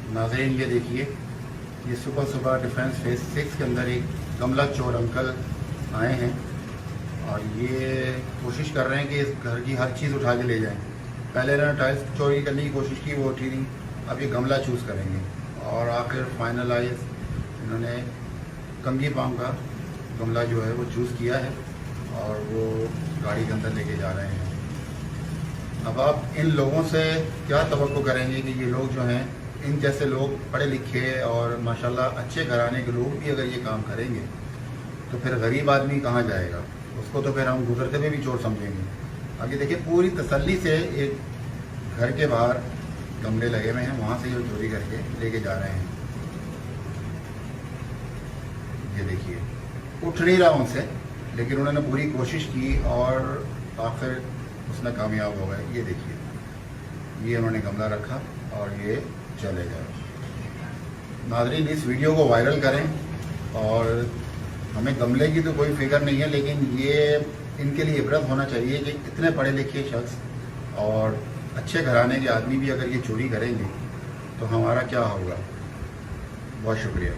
नाज़रीन ये देखिए, ये सुबह सुबह डिफेंस फेज 6 के अंदर एक गमला चोर अंकल आए हैं और ये कोशिश कर रहे हैं कि इस घर की हर चीज़ उठा के ले जाएं। पहले इन्होंने टाइल्स चोरी करने की कोशिश की, वो उठी नहीं, अब ये गमला चूज़ करेंगे और आखिर फाइनलाइज इन्होंने कंगी पाम का गमला जो है वो चूज़ किया है और वो गाड़ी के अंदर लेके जा रहे हैं। अब आप इन लोगों से क्या तवक्को करेंगे कि ये लोग जो हैं, इन जैसे लोग पढ़े लिखे और माशाल्लाह अच्छे घराने के लोग भी अगर ये काम करेंगे तो फिर गरीब आदमी कहाँ जाएगा? उसको तो फिर हम गुजरते हुए भी चोर समझेंगे। अब ये देखिए, पूरी तसल्ली से एक घर के बाहर गमले लगे हुए हैं, वहाँ से ये चोरी करके लेके जा रहे हैं। ये देखिए, उठ नहीं रहा उनसे, लेकिन उन्होंने पूरी कोशिश की और आखिर उसमें कामयाब हो गए। ये देखिए, ये उन्होंने गमला रखा और ये चले गए। नाज़रीन, इस वीडियो को वायरल करें और हमें गमले की तो कोई फिक्र नहीं है, लेकिन ये इनके लिए इबरत होना चाहिए कि इतने पढ़े लिखे शख्स और अच्छे घराने के आदमी भी अगर ये चोरी करेंगे तो हमारा क्या होगा। बहुत शुक्रिया।